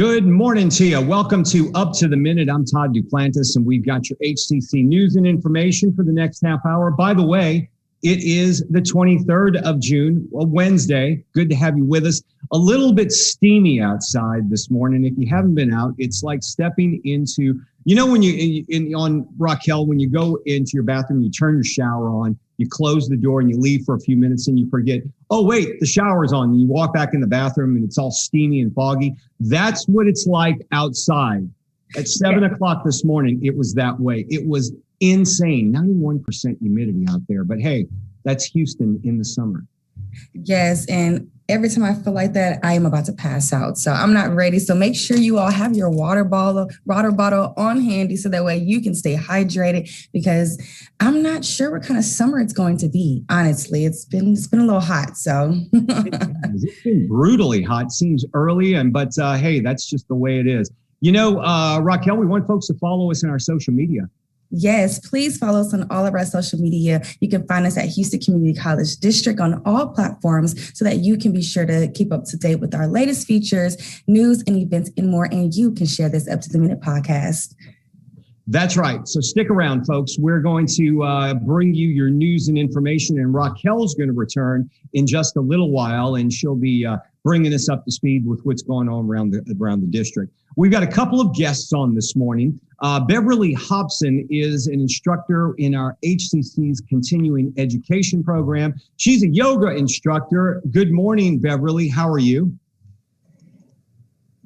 Good morning to you. Welcome to Up to the Minute. I'm Todd Duplantis, and we've got your HCC news and information for the next half hour. By the way, it is the 23rd of June, a Wednesday. Good to have you with us. A little bit steamy outside this morning. If you haven't been out, it's like stepping into, when on Raquel, when you go into your bathroom, you turn your shower on, you close the door and you leave for a few minutes and you forget, oh, wait, the shower's on. You walk back in the bathroom and it's all steamy and foggy. That's what it's like outside. At 7 o'clock this morning, it was that way. It was insane. 91% humidity out there. But hey, that's Houston in the summer. Yes. And every time I feel like that, I am about to pass out. So I'm not ready. So make sure you all have your water bottle on handy so that way you can stay hydrated, because I'm not sure what kind of summer it's going to be. Honestly, it's been a little hot. So it's been brutally hot. Seems early, but hey, that's just the way it is. Raquel, we want folks to follow us on our social media. Yes, please follow us on all of our social media. You can find us at Houston Community College District on all platforms so that you can be sure to keep up to date with our latest features, news and events and more. And you can share this Up to the Minute podcast. That's right. So stick around, folks. We're going to bring you your news and information, and Raquel's going to return in just a little while, and she'll be bringing us up to speed with what's going on around the district. We've got a couple of guests on this morning. Beverly Hopson is an instructor in our HCC's continuing education program. She's a yoga instructor. Good morning, Beverly. How are you?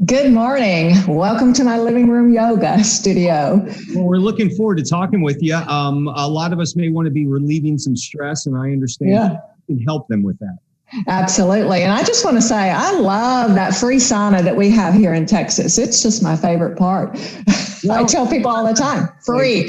Good morning. Welcome to my living room yoga studio. Well, we're looking forward to talking with you. A lot of us may want to be relieving some stress, and I understand you can help them with that. Absolutely. And I just want to say, I love that free sauna that we have here in Texas. It's just my favorite part. Well, I tell people all the time, free.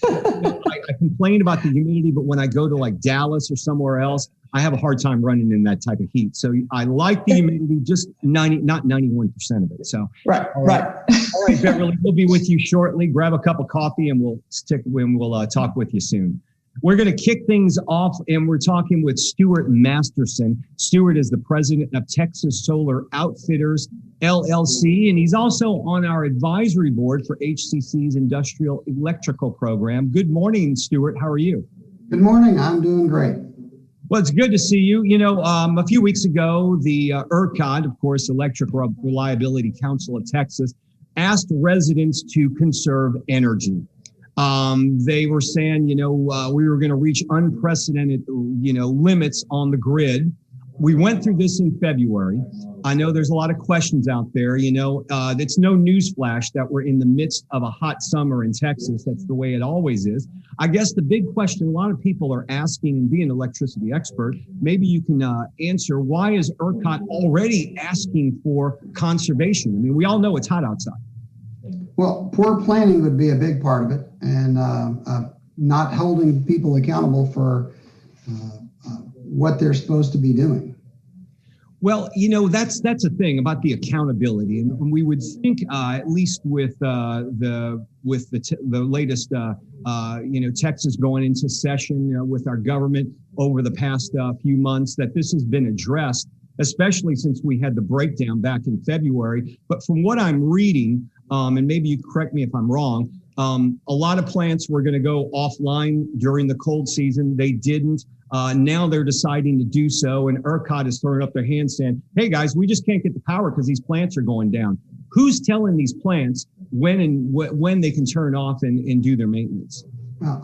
I complain about the humidity, but when I go to like Dallas or somewhere else, I have a hard time running in that type of heat. So I like the humidity, just not 91% of it. So right. All right, Beverly, we'll be with you shortly. Grab a cup of coffee and we'll talk with you soon. We're going to kick things off, and we're talking with Stewart Masterson. Stewart is the president of Texas Solar Outfitters, LLC, and he's also on our advisory board for HCC's Industrial Electrical Program. Good morning, Stewart. How are you? Good morning. I'm doing great. Well, it's good to see you. A few weeks ago, the ERCOT, of course, Electric Reliability Council of Texas, asked residents to conserve energy. They were saying, we were going to reach unprecedented, limits on the grid. We went through this in February. I know there's a lot of questions out there. It's no newsflash that we're in the midst of a hot summer in Texas. That's the way it always is. I guess the big question a lot of people are asking, and being an electricity expert, maybe you can answer, why is ERCOT already asking for conservation? I mean, we all know it's hot outside. Well, poor planning would be a big part of it, and not holding people accountable for what they're supposed to be doing. Well, that's a thing about the accountability, and we would think, at least with the latest, Texas going into session with our government over the past few months, that this has been addressed, especially since we had the breakdown back in February. But from what I'm reading, and maybe you correct me if I'm wrong, a lot of plants were going to go offline during the cold season. They didn't. Now they're deciding to do so, and ERCOT is throwing up their hands saying, hey guys, we just can't get the power because these plants are going down. Who's telling these plants when they can turn off and do their maintenance? Well,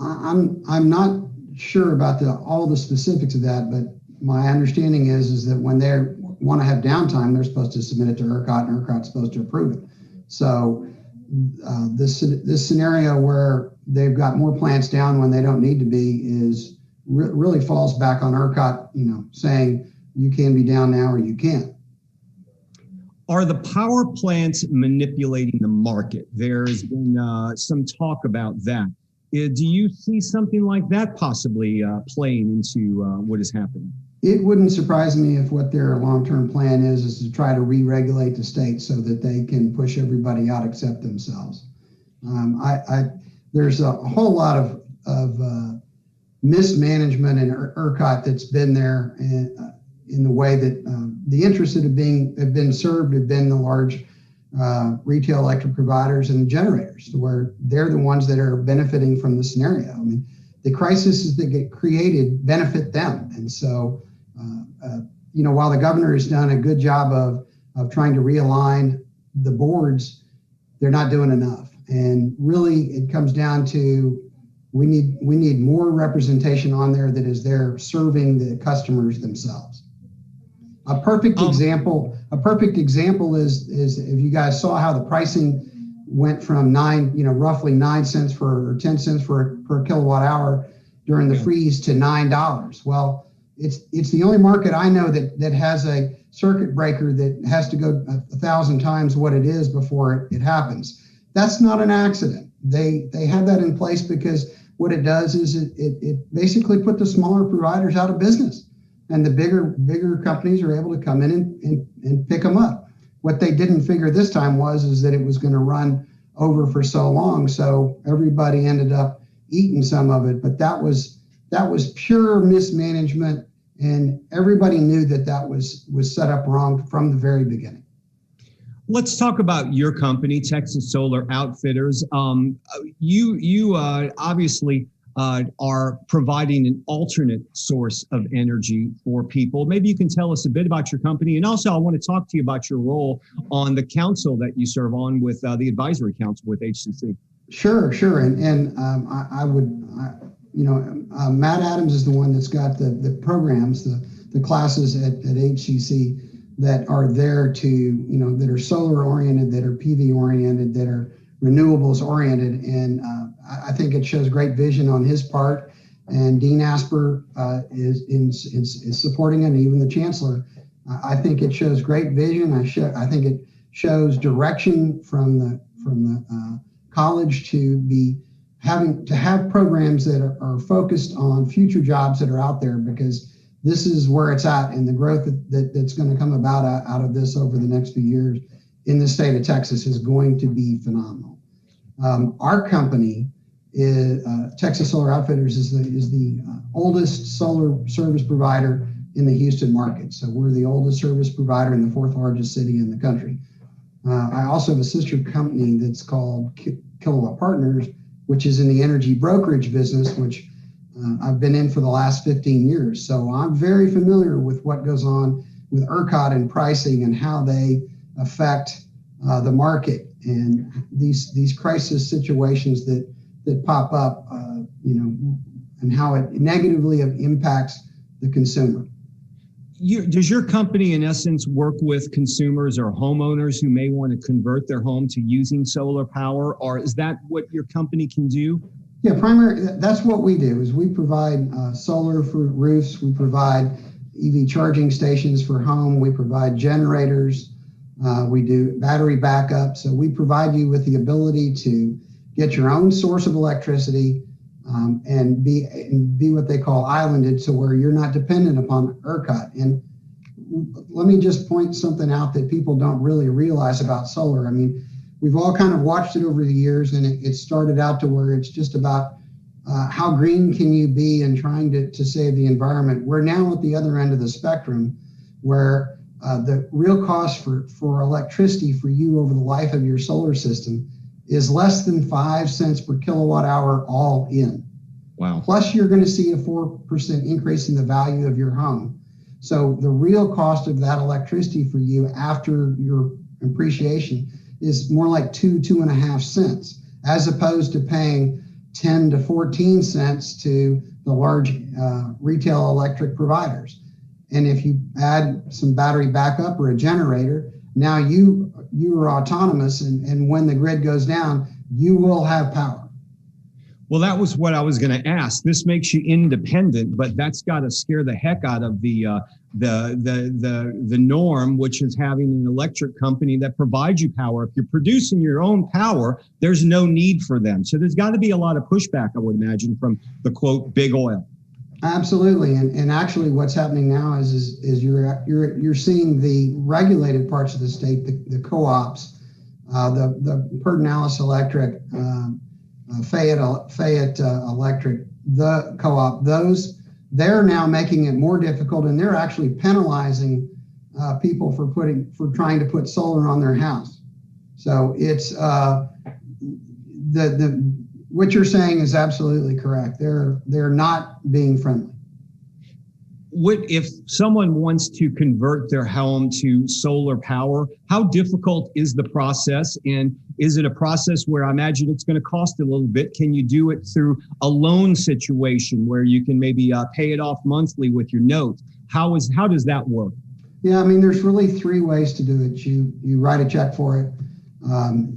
I'm not sure about all the specifics of that, but my understanding is that when they want to have downtime, they're supposed to submit it to ERCOT, and ERCOT's supposed to approve it. So this scenario where they've got more plants down when they don't need to be is really falls back on ERCOT, saying you can be down now or you can't. Are the power plants manipulating the market? There's been some talk about that. Do you see something like that possibly playing into what is happening? It wouldn't surprise me if what their long-term plan is to try to re-regulate the state so that they can push everybody out except themselves. There's a whole lot of mismanagement in ERCOT that's been there in the way that the interests that have been served have been the large retail electric providers and generators, where they're the ones that are benefiting from the scenario. I mean, the crises that get created benefit them. And so, while the governor has done a good job of trying to realign the boards, they're not doing enough. And really, it comes down to we need more representation on there that is there serving the customers themselves. A perfect example is if you guys saw how the pricing went from roughly 9 cents or 10 cents per kilowatt hour during the freeze to $9. Well, it's the only market I know that has a circuit breaker that has to go 1,000 times what it is before it happens. That's not an accident. They have that in place because what it does is it basically put the smaller providers out of business, and the bigger companies are able to come in and pick them up. What they didn't figure this time is that it was going to run over for so long, so everybody ended up eating some of it. But that was pure mismanagement, and everybody knew that was set up wrong from the very beginning. Let's talk about your company, Texas Solar Outfitters. You obviously are providing an alternate source of energy for people. Maybe you can tell us a bit about your company. And also, I want to talk to you about your role on the council that you serve on with the advisory council with HCC. Sure. And Matt Adams is the one that's got the programs, the classes at HCC that are there to, that are solar oriented, that are PV oriented, that are renewables oriented. And I think it shows great vision on his part. And Dean Asper is supporting it, and even the chancellor. I think it shows great vision. I think it shows direction from the college to have programs that are focused on future jobs that are out there, because this is where it's at, and the growth that's going to come about out of this over the next few years in the state of Texas is going to be phenomenal. Our company, Texas Solar Outfitters, is the oldest solar service provider in the Houston market. So we're the oldest service provider in the 4th largest city in the country. I also have a sister company that's called Kilowatt Partners, which is in the energy brokerage business, which I've been in for the last 15 years. So I'm very familiar with what goes on with ERCOT and pricing and how they affect the market, and these crisis situations that pop up, and how it negatively impacts the consumer. Does your company, in essence, work with consumers or homeowners who may want to convert their home to using solar power, or is that what your company can do? Yeah, that's what we do. Is we provide solar for roofs. We provide EV charging stations for home. We provide generators. We do battery backup. So we provide you with the ability to get your own source of electricity, and be what they call islanded, so where you're not dependent upon ERCOT. And let me just point something out that people don't really realize about solar. I mean, we've all kind of watched it over the years, and it started out to where it's just about how green can you be and trying to save the environment. We're now at the other end of the spectrum, where the real cost for electricity for you over the life of your solar system is less than 5 cents per kilowatt hour all in. Wow. Plus, you're going to see a 4% increase in the value of your home. So the real cost of that electricity for you after your appreciation is more like 2.5 cents, as opposed to paying 10 to 14 cents to the large retail electric providers. And if you add some battery backup or a generator, now you are autonomous, and when the grid goes down, you will have power. Well, that was what I was going to ask. This makes you independent, but that's got to scare the heck out of the norm, which is having an electric company that provides you power. If you're producing your own power, there's no need for them. So there's got to be a lot of pushback, I would imagine, from the quote big oil. Absolutely, and actually, what's happening now is you're seeing the regulated parts of the state, the co-ops, the Pedernales Electric, Fayette Electric, the co-op. They're now making it more difficult, and they're actually penalizing people for trying to put solar on their house. So it's what you're saying is absolutely correct. They're not being friendly. What if someone wants to convert their home to solar power? How difficult is the process? And is it a process where I imagine it's going to cost a little bit? Can you do it through a loan situation where you can maybe pay it off monthly with your note? How does that work? Yeah, I mean, there's really three ways to do it. You write a check for it.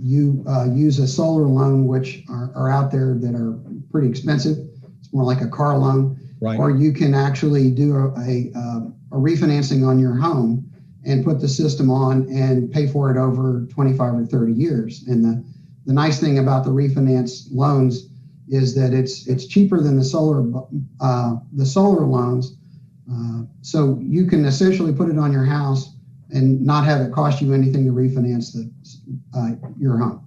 You use a solar loan, which are out there that are pretty expensive. It's more like a car loan. Right. Or you can actually do a refinancing on your home and put the system on and pay for it over 25 or 30 years. And the nice thing about the refinance loans is that it's cheaper than the solar loans. So you can essentially put it on your house and not have it cost you anything to refinance your home.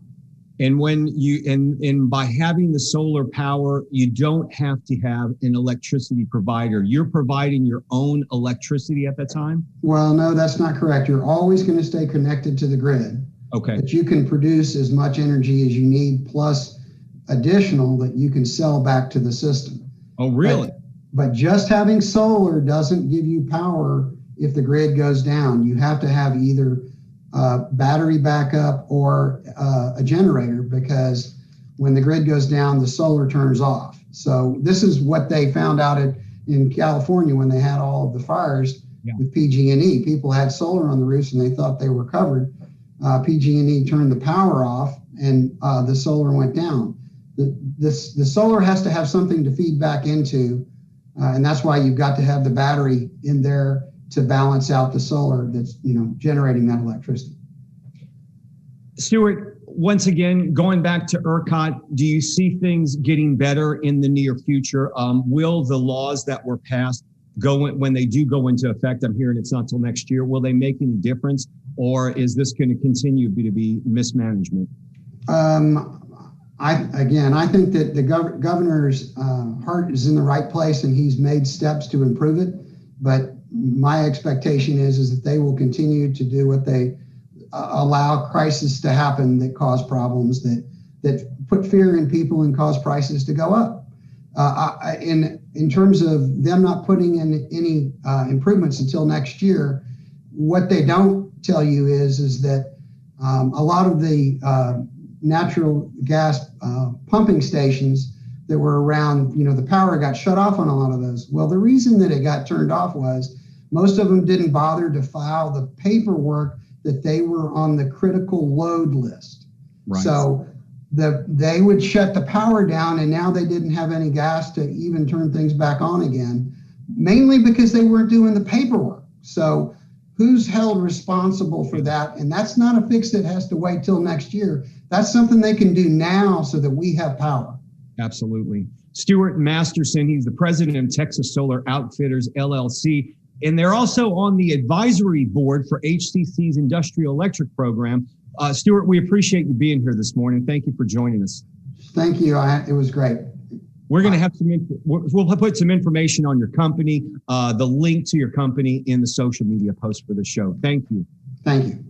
And when and by having the solar power, you don't have to have an electricity provider. You're providing your own electricity at that time? Well, no, that's not correct. You're always going to stay connected to the grid. Okay. But you can produce as much energy as you need, plus additional that you can sell back to the system. Oh, really? But just having solar doesn't give you power if the grid goes down. You have to have either battery backup or a generator, because when the grid goes down, the solar turns off. So this is what they found out in California when they had all of the fires with PG&E. People had solar on the roofs and they thought they were covered. PG&E turned the power off and the solar went down. The solar has to have something to feed back into, and that's why you've got to have the battery in there to balance out the solar that's generating that electricity. Stewart, once again, going back to ERCOT, do you see things getting better in the near future? Will the laws that were passed when they do go into effect? I'm hearing it's not till next year. Will they make any difference, or is this going to continue to be mismanagement? I think that the governor's heart is in the right place and he's made steps to improve it. But my expectation is that they will continue to do what they allow crises to happen that cause problems, that put fear in people and cause prices to go up. In terms of them not putting in any improvements until next year, what they don't tell you is that a lot of the natural gas pumping stations that were around, the power got shut off on a lot of those. Well, the reason that it got turned off was most of them didn't bother to file the paperwork that they were on the critical load list. Right. So they would shut the power down, and now they didn't have any gas to even turn things back on again, mainly because they weren't doing the paperwork. So who's held responsible for that? And that's not a fix that has to wait till next year. That's something they can do now so that we have power. Absolutely. Stewart Masterson, he's the president of Texas Solar Outfitters, LLC. And they're also on the advisory board for HCC's Industrial Electric Program. Stewart, we appreciate you being here this morning. Thank you for joining us. Thank you. It was great. We're going to have we'll put some information on your company, the link to your company in the social media post for the show. Thank you. Thank you.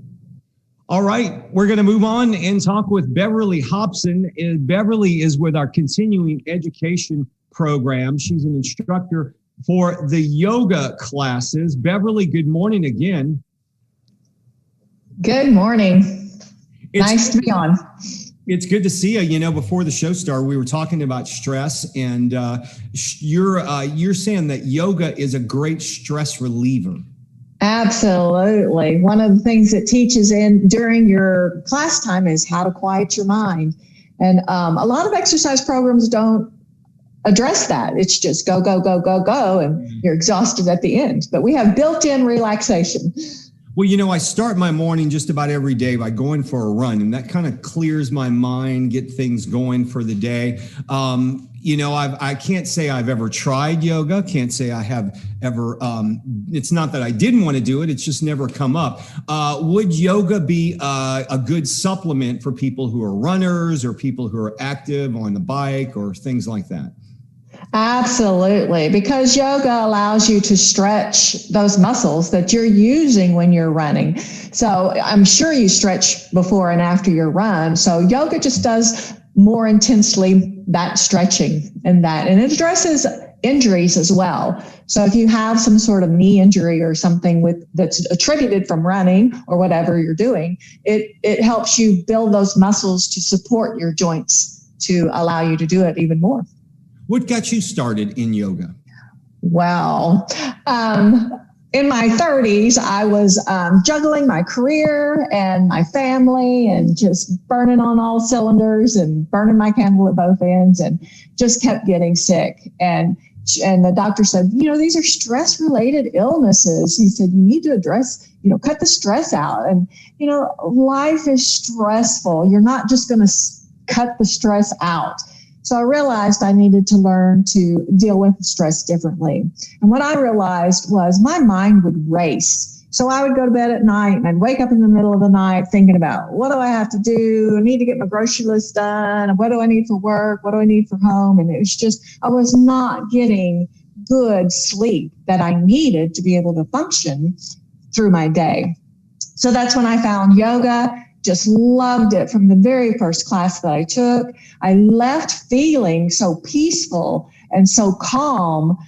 All right, we're going to move on and talk with Beverly Hopson. Beverly is with our continuing education program. She's an instructor for the yoga classes. Beverly, good morning again. Good morning. Nice to be on. It's good to see you. Before the show started, we were talking about stress, and you're saying that yoga is a great stress reliever. Absolutely. One of the things it teaches during your class time is how to quiet your mind. And a lot of exercise programs don't address that. It's just go, go, go, go, go, and you're exhausted at the end. But we have built-in relaxation. Well, I start my morning just about every day by going for a run, and that kind of clears my mind, get things going for the day. I can't say I've ever tried yoga. Can't say I have ever. It's not that I didn't want to do it. It's just never come up. Would yoga be a good supplement for people who are runners or people who are active on the bike or things like that? Absolutely, because yoga allows you to stretch those muscles that you're using when you're running. So I'm sure you stretch before and after your run. So yoga just does more intensely that stretching and it addresses injuries as well. So if you have some sort of knee injury or something that's attributed from running or whatever you're doing, it helps you build those muscles to support your joints to allow you to do it even more. What got you started in yoga? Well, in my 30s, I was juggling my career and my family and just burning on all cylinders and burning my candle at both ends and just kept getting sick. And the doctor said, these are stress-related illnesses. He said, you need to address, cut the stress out. And, life is stressful. You're not just going to cut the stress out. So I realized I needed to learn to deal with stress differently. And what I realized was my mind would race. So I would go to bed at night and I'd wake up in the middle of the night thinking about, what do I have to do? I need to get my grocery list done. What do I need for work? What do I need for home? And it was just, I was not getting good sleep that I needed to be able to function through my day. So that's when I found yoga. Just loved it from the very first class that I took. I left feeling so peaceful and so calm.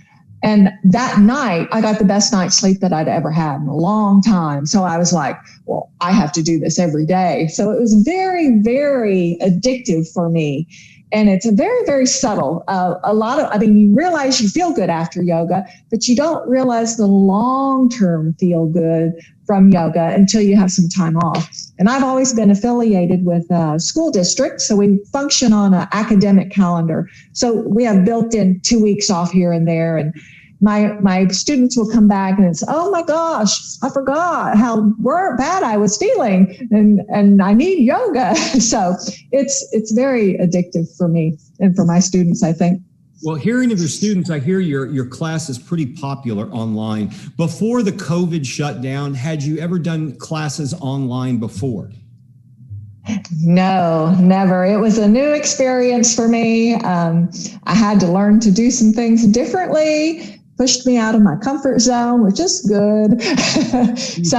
And that night, I got the best night's sleep that I'd ever had in a long time. So I was like, well, I have to do this every day. So it was very, very addictive for me. And it's very, very subtle. You realize you feel good after yoga, but you don't realize the long-term feel good from yoga until you have some time off. And I've always been affiliated with a school district, so we function on an academic calendar. So we have built-in 2 weeks off here and there, and my students will come back and it's, oh my gosh, I forgot how bad I was feeling and I need yoga. So it's very addictive for me and for my students, I think. Well, hearing of your students, I hear your class is pretty popular online. Before the COVID shutdown, had you ever done classes online before? No, never. It was a new experience for me. I had to learn to do some things differently. Pushed me out of my comfort zone, which is good. So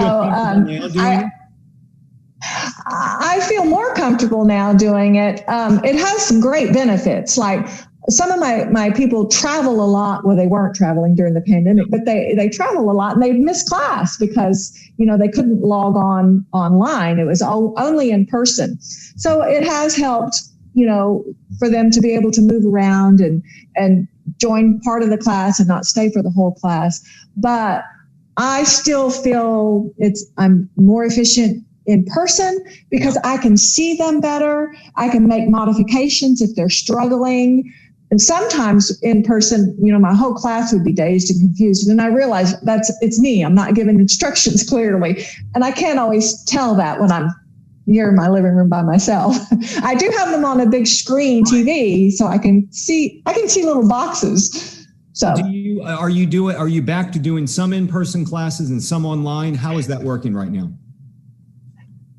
I feel more comfortable now doing it. It has some great benefits. Like some of my people travel a lot. Well, they weren't traveling during the pandemic, but they travel a lot and they'd miss class because, they couldn't log on online. It was only in person. So it has helped, for them to be able to move around and join part of the class and not stay for the whole class. But I still feel I'm more efficient in person because I can see them better. I can make modifications if they're struggling. And sometimes in person, my whole class would be dazed and confused. And I realize it's me. I'm not giving instructions clearly. And I can't always tell that when I'm here in my living room by myself. I do have them on a big screen TV, so I can see little boxes. So are you back to doing some in-person classes and some online? How is that working right now?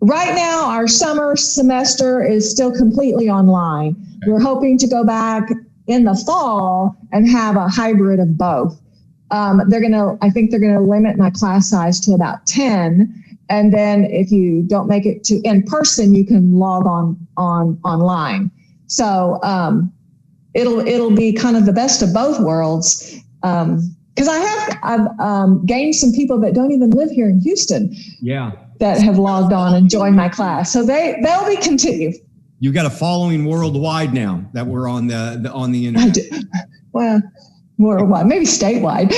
Right now, our summer semester is still completely online. Okay. We're hoping to go back in the fall and have a hybrid of both. I think they're going to limit my class size to about 10. And then if you don't make it to in person, you can log on online. So it'll be kind of the best of both worlds. Because I've gained some people that don't even live here in Houston. Yeah. That have logged on and joined my class. So they'll be continued. You've got a following worldwide now that we're on the internet. Well, worldwide, maybe statewide.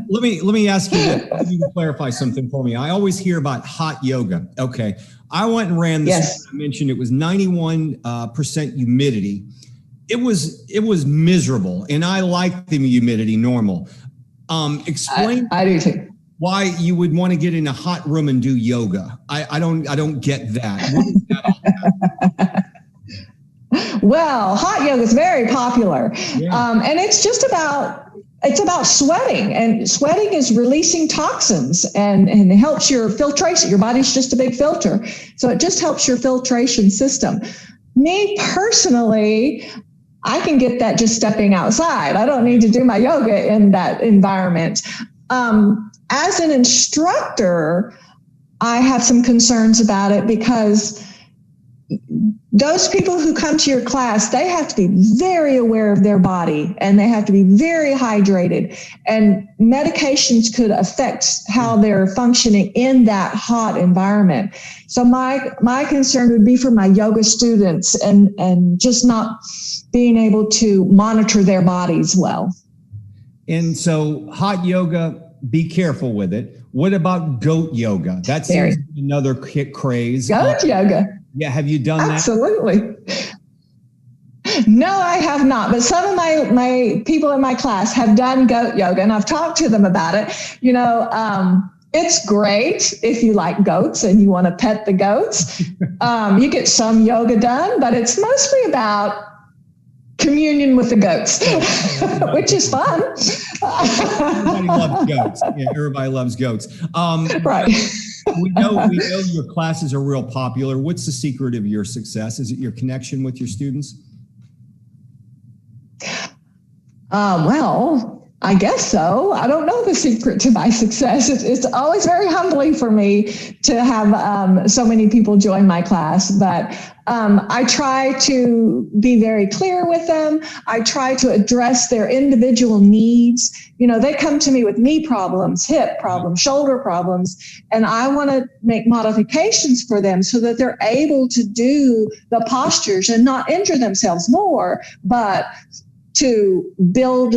Let me ask you this. You can clarify something for me. I always hear about hot yoga. Okay. I went and ran this. Yes. I mentioned it was 91% humidity. It was miserable, and I like the humidity normal. Explain. I do too. Why you would want to get in a hot room and do yoga. I don't get that. What is that all about? Well, hot yoga is very popular. Yeah. And it's about sweating, and sweating is releasing toxins and it helps your filtration. Your body's just a big filter. So it just helps your filtration system. Me personally, I can get that just stepping outside. I don't need to do my yoga in that environment. As an instructor, I have some concerns about it because those people who come to your class, they have to be very aware of their body and they have to be very hydrated. And medications could affect how they're functioning in that hot environment. So my concern would be for my yoga students and just not being able to monitor their bodies well. And so hot yoga, be careful with it. What about goat yoga? That's another craze. Goat yoga. Yeah, have you done that? Absolutely. No, I have not. But some of my people in my class have done goat yoga, and I've talked to them about it. You know, it's great if you like goats and you want to pet the goats. You get some yoga done, but it's mostly about communion with the goats, which is fun. Everybody loves goats. Yeah, everybody loves goats. Right. We know your classes are real popular. What's the secret of your success? Is it your connection with your students? Well, I guess so. I don't know the secret to my success. It's always very humbling for me to have so many people join my class, but I try to be very clear with them. I try to address their individual needs. You know, they come to me with knee problems, hip problems, shoulder problems, and I want to make modifications for them so that they're able to do the postures and not injure themselves more, but to build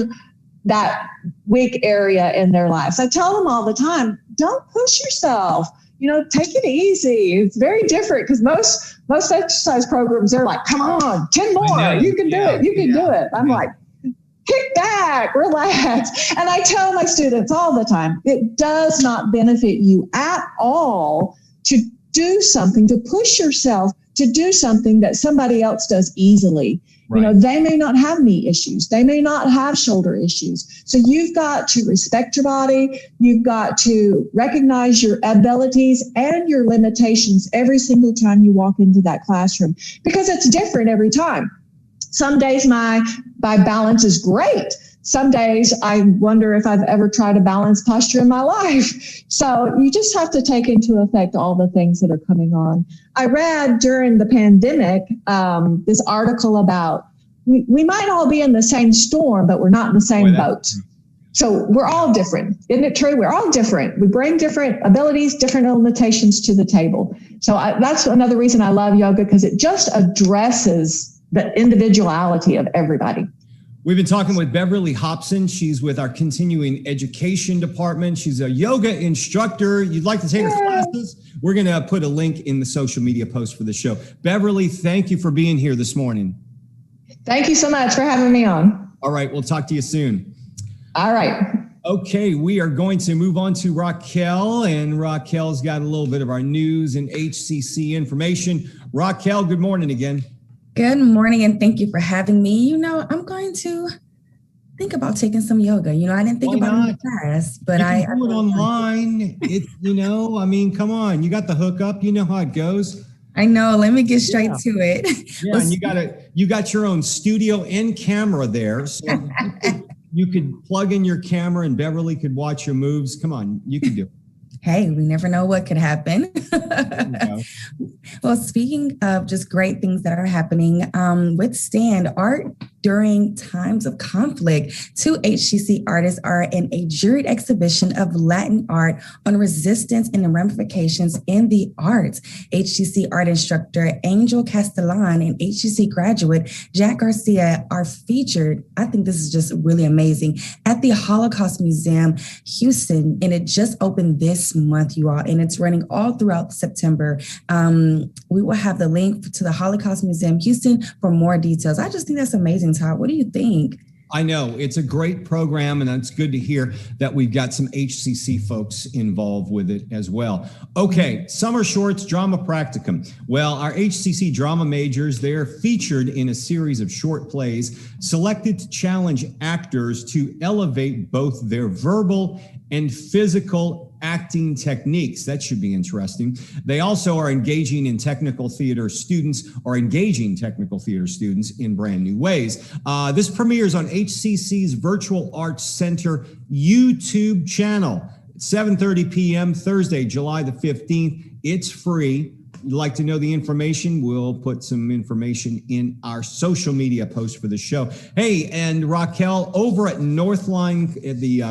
that weak area in their lives. I tell them all the time, don't push yourself. You know, take it easy. It's very different because most exercise programs, they're like, come on, 10 more. You can do it. You can do it. I'm like, kick back, relax. And I tell my students all the time, it does not benefit you at all to do something, to push yourself to do something that somebody else does easily. Right. You know, they may not have knee issues. They may not have shoulder issues. So you've got to respect your body. You've got to recognize your abilities and your limitations every single time you walk into that classroom, because it's different every time. Some days my balance is great. Some days I wonder if I've ever tried a balanced posture in my life. So you just have to take into effect all the things that are coming on. I read during the pandemic this article about we might all be in the same storm, but we're not in the same boat. So we're all different. Isn't it true? We're all different. We bring different abilities, different limitations to the table. So that's another reason I love yoga, because it just addresses the individuality of everybody. We've been talking with Beverly Hopson. She's with our continuing education department. She's a yoga instructor. You'd like to take her classes? We're going to put a link in the social media post for the show. Beverly, thank you for being here this morning. Thank you so much for having me on. All right. We'll talk to you soon. All right. Okay. We are going to move on to Raquel, and Raquel's got a little bit of our news and HCC information. Raquel, good morning again. Good morning, and thank you for having me. You know, I'm going to think about taking some yoga. You know, I didn't think about it in the past, but I do it online. It's, you know, I mean, come on, you got the hookup. You know how it goes. I know. Let me get straight to it. Yeah, and you got your own studio and camera there, so you could plug in your camera, and Beverly could watch your moves. Come on, you can do it. Hey, we never know what could happen. Well, speaking of just great things that are happening, withstand art during times of conflict. 2 HCC artists are in a juried exhibition of Latin art on resistance and the ramifications in the arts. HCC art instructor Angel Castellan and HCC graduate Jack Garcia are featured. I think this is just really amazing at the Holocaust Museum, Houston, and it just opened this month, you all, and it's running all throughout September. We will have the link to the Holocaust Museum Houston for more details. I just think that's amazing, Todd. What do you think? I know it's a great program, and it's good to hear that we've got some HCC folks involved with it as well. Okay, summer shorts, drama practicum. Well, our HCC drama majors, they're featured in a series of short plays selected to challenge actors to elevate both their verbal and physical acting techniques. That should be interesting. They also are engaging technical theater students in brand new ways. This premieres on HCC's Virtual Arts Center YouTube channel. 7:30 p.m. Thursday, July the 15th. It's free. You'd like to know the information, we'll put some information in our social media post for the show. Hey, and Raquel, over at Northline, the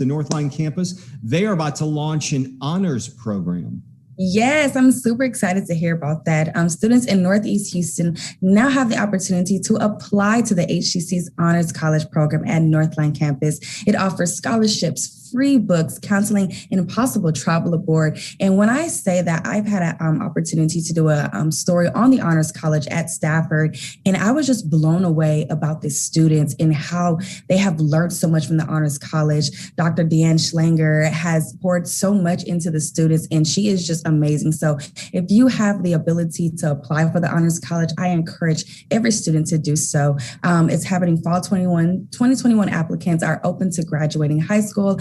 Northline campus, they are about to launch an honors program. Yes, I'm super excited to hear about that. Students in Northeast Houston now have the opportunity to apply to the HCC's Honors College program at Northline campus. It offers scholarships, free books, counseling, and possible travel aboard. And when I say that, I've had an opportunity to do a story on the Honors College at Stafford, and I was just blown away about the students and how they have learned so much from the Honors College. Dr. Deanne Schlanger has poured so much into the students, and she is just amazing. So if you have the ability to apply for the Honors College, I encourage every student to do so. It's happening fall 2021 applicants are open to graduating high school.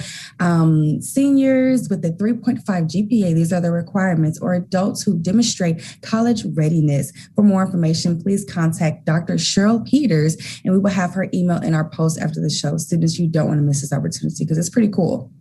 Seniors with a 3.5 GPA, these are the requirements, or adults who demonstrate college readiness. For more information, please contact Dr. Cheryl Peters, and we will have her email in our post after the show. Students, you don't want to miss this opportunity because it's pretty cool.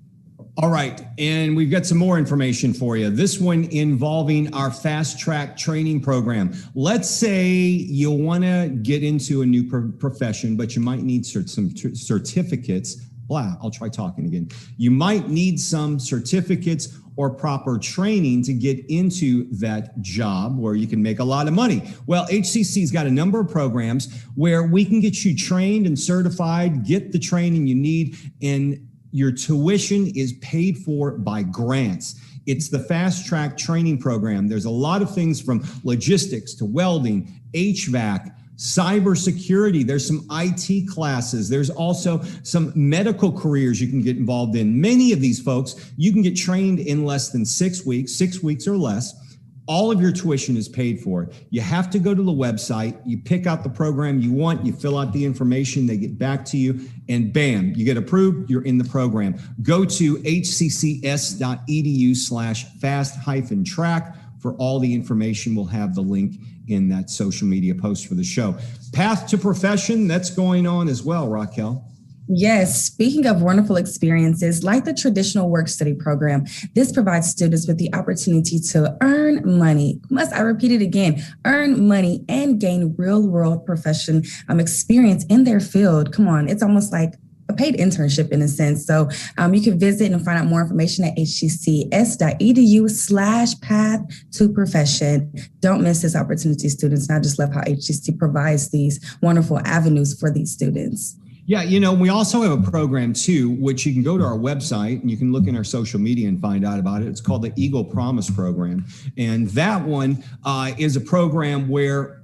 All right, and we've got some more information for you. This one involving our fast track training program. Let's say you want to get into a new profession, but you might need some certificates. I'll try talking again. You might need some certificates or proper training to get into that job where you can make a lot of money. Well, HCC's got a number of programs where we can get you trained and certified, get the training you need, and your tuition is paid for by grants. It's the fast track training program. There's a lot of things from logistics to welding, HVAC, cybersecurity. There's some IT classes. There's also some medical careers you can get involved in. Many of these folks, you can get trained in less than 6 weeks or less. All of your tuition is paid for. You have to go to the website, you pick out the program you want, you fill out the information, they get back to you, and bam, you get approved, you're in the program. Go to hccs.edu/fast-track for all the information. We'll have the link in that social media post for the show. Path to Profession, that's going on as well, Raquel. Yes, speaking of wonderful experiences, like the traditional work study program, this provides students with the opportunity to earn money. Must I repeat it again? Earn money and gain real-world profession experience in their field. Come on, it's almost like a paid internship in a sense. So you can visit and find out more information at hccs.edu/path to profession. Don't miss this opportunity, students. And I just love how HCC provides these wonderful avenues for these students. Yeah, we also have a program too, which you can go to our website and you can look in our social media and find out about it. It's called the Eagle Promise Program. And that one is a program where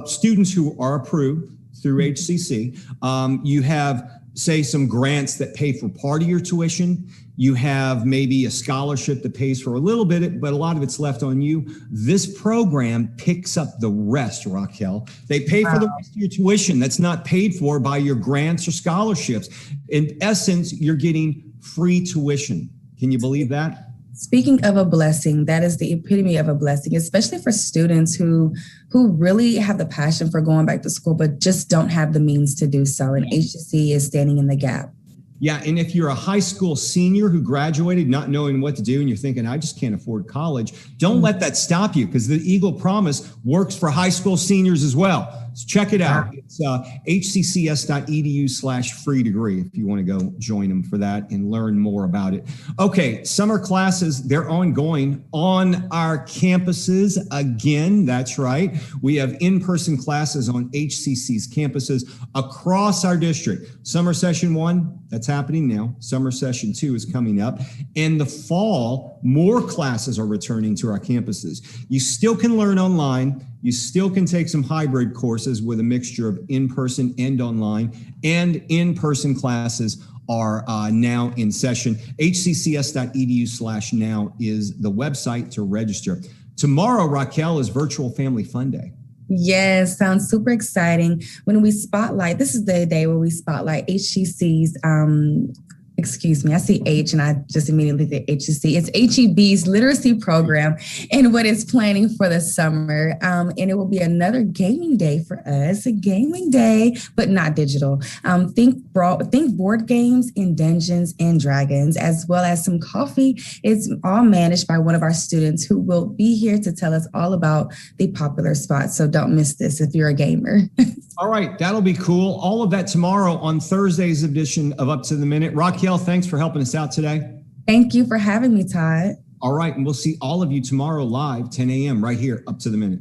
students who are approved through HCC, you have, say, some grants that pay for part of your tuition. You have maybe a scholarship that pays for a little bit, but a lot of it's left on you. This program picks up the rest, Raquel. They pay for the rest of your tuition that's not paid for by your grants or scholarships. In essence, you're getting free tuition. Can you believe that? Speaking of a blessing, that is the epitome of a blessing, especially for students who really have the passion for going back to school, but just don't have the means to do so. And HCC is standing in the gap. Yeah, and if you're a high school senior who graduated not knowing what to do and you're thinking, I just can't afford college, don't let that stop you, because the Eagle Promise works for high school seniors as well. So check it out. It's hccs.edu/free degree if you want to go join them for that and learn more about it. Okay, summer classes, they're ongoing on our campuses again. That's right. We have in-person classes on HCC's campuses across our district. Summer session 1, that's happening now. Summer session 2 is coming up. In the fall, more classes are returning to our campuses. You still can learn online. You still can take some hybrid courses with a mixture of in-person and online, and in-person classes are now in session. hccs.edu/now is the website to register. Tomorrow, Raquel, is Virtual Family Fun Day. Yes, sounds super exciting. When we spotlight, this is the day where we spotlight HCC's Excuse me, I see H and I just immediately think HCC. It's HEB's literacy program and what it's planning for the summer. And it will be another gaming day for us, a gaming day, but not digital. Think board games and Dungeons and Dragons, as well as some coffee. It's all managed by one of our students who will be here to tell us all about the popular spots. So don't miss this if you're a gamer. All right, that'll be cool. All of that tomorrow on Thursday's edition of Up to the Minute. Raquel, thanks for helping us out today. Thank you for having me, Todd. All right, and we'll see all of you tomorrow live, 10 a.m. right here, Up to the Minute.